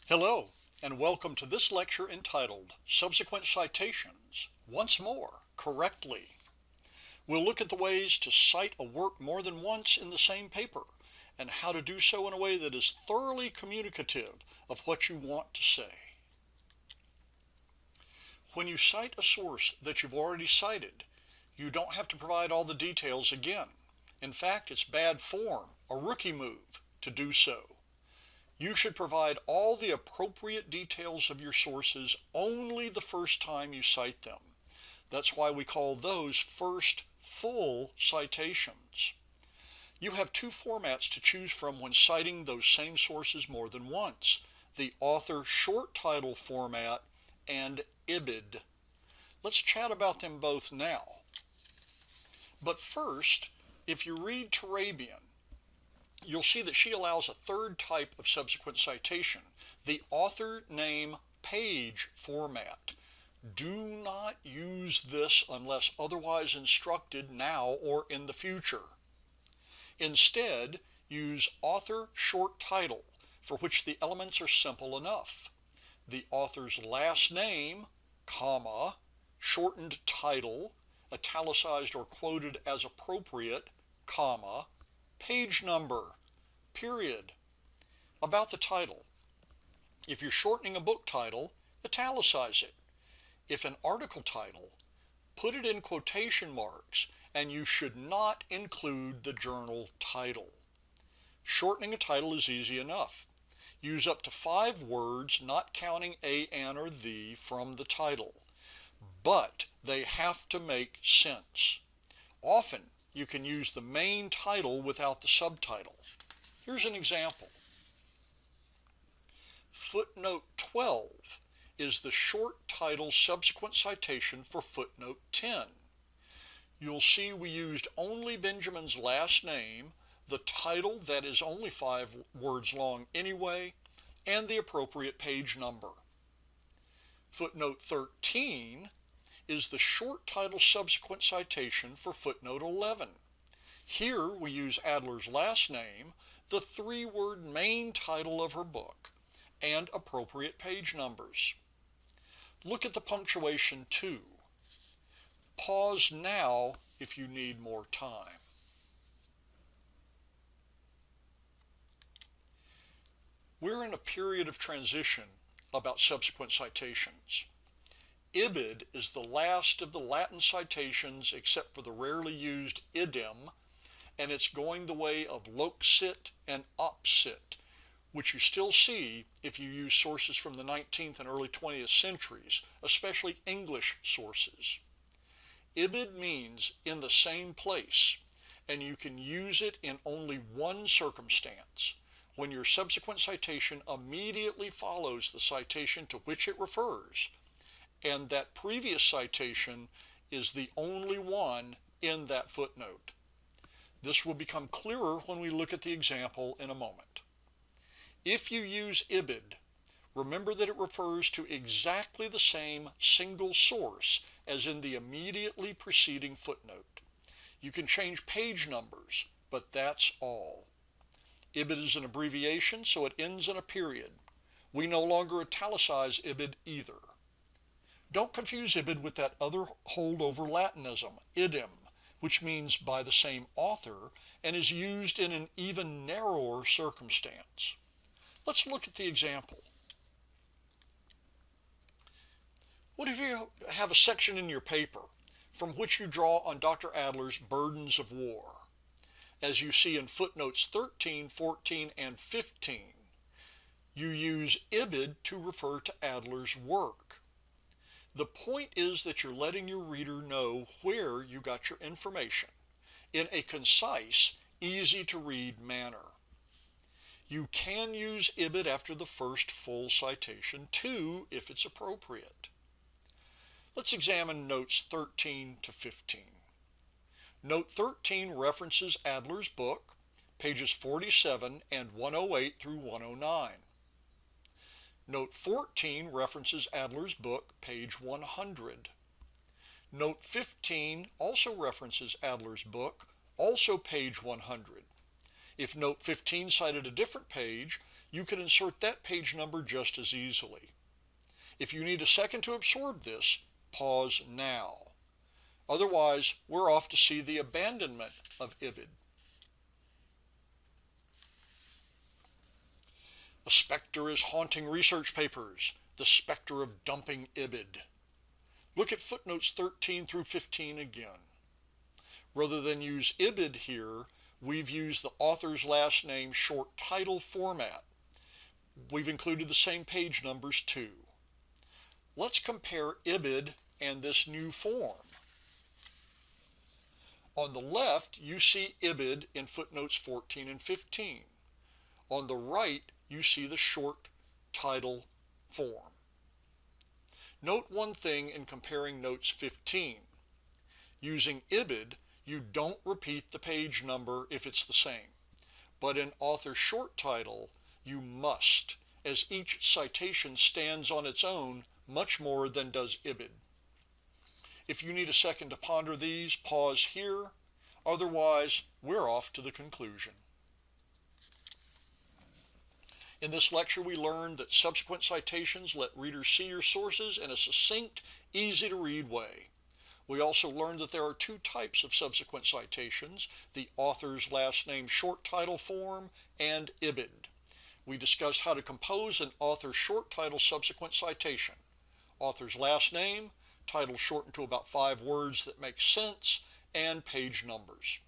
Hello, and welcome to this lecture entitled Subsequent Citations, Once More, Correctly. We'll look at the ways to cite a work more than once in the same paper, and how to do so in a way that is thoroughly communicative of what you want to say. When you cite a source that you've already cited, you don't have to provide all the details again. In fact, it's bad form, a rookie move, to do so. You should provide all the appropriate details of your sources only the first time you cite them. That's why we call those first full citations. You have two formats to choose from when citing those same sources more than once: the author short title format and Ibid. Let's chat about them both now. But first, if you read Turabian, you'll see that she allows a third type of subsequent citation, the author name page format. Do not use this unless otherwise instructed now or in the future. Instead, use author short title, for which the elements are simple enough: the author's last name, comma, shortened title, italicized or quoted as appropriate, comma, page number, period. About the title: if you're shortening a book title, italicize it. If an article title, put it in quotation marks, and you should not include the journal title. Shortening a title is easy enough. Use up to 5 words, not counting a, an, or the, from the title. But they have to make sense. Often, you can use the main title without the subtitle. Here's an example. Footnote 12 is the short title subsequent citation for footnote 10. You'll see we used only Benjamin's last name, the title that is only 5 words long anyway, and the appropriate page number. Footnote 13 is the short title subsequent citation for footnote 11. Here we use Adler's last name, the 3-word main title of her book, and appropriate page numbers. Look at the punctuation too. Pause now if you need more time. We're in a period of transition about subsequent citations. Ibid is the last of the Latin citations except for the rarely used idem, and it's going the way of loc-cit and op-cit, which you still see if you use sources from the 19th and early 20th centuries, especially English sources. Ibid means in the same place, and you can use it in only one circumstance: when your subsequent citation immediately follows the citation to which it refers, and that previous citation is the only one in that footnote. This will become clearer when we look at the example in a moment. If you use Ibid, remember that it refers to exactly the same single source as in the immediately preceding footnote. You can change page numbers, but that's all. Ibid is an abbreviation, so it ends in a period. We no longer italicize Ibid either. Don't confuse Ibid with that other holdover Latinism, idem, which means by the same author and is used in an even narrower circumstance. Let's look at the example. What if you have a section in your paper from which you draw on Dr. Adler's burdens of war? As you see in footnotes 13, 14, and 15, you use Ibid to refer to Adler's work. The point is that you're letting your reader know where you got your information in a concise, easy-to-read manner. You can use Ibid after the first full citation too, if it's appropriate. Let's examine notes 13 to 15. Note 13 references Adler's book, pages 47 and 108 through 109. Note 14 references Adler's book, page 100. Note 15 also references Adler's book, also page 100. If note 15 cited a different page, you can insert that page number just as easily. If you need a second to absorb this, pause now. Otherwise, we're off to see the abandonment of Ibid. A specter is haunting research papers, the specter of dumping Ibid. Look at footnotes 13 through 15 again. Rather than use Ibid here, we've used the author's last name short title format. We've included the same page numbers too. Let's compare Ibid and this new form. On the left, you see Ibid in footnotes 14 and 15. On the right, you see the short title form. Note one thing in comparing notes 15. Using Ibid, you don't repeat the page number if it's the same. But in author short title, you must, as each citation stands on its own much more than does Ibid. If you need a second to ponder these, pause here. Otherwise, we're off to the conclusion. In this lecture, we learned that subsequent citations let readers see your sources in a succinct, easy-to-read way. We also learned that there are two types of subsequent citations, the author's last name short title form and Ibid. We discussed how to compose an author short title subsequent citation. Author's last name, title shortened to about 5 words that make sense, and page numbers.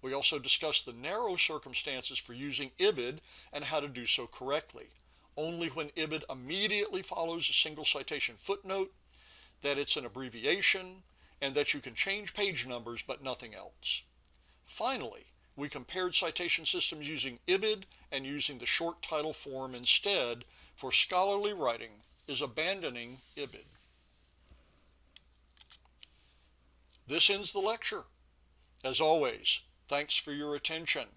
We also discussed the narrow circumstances for using Ibid and how to do so correctly. Only when Ibid immediately follows a single citation footnote, that it's an abbreviation, and that you can change page numbers but nothing else. Finally, we compared citation systems using Ibid and using the short title form instead, for scholarly writing is abandoning Ibid. This ends the lecture. As always, thanks for your attention.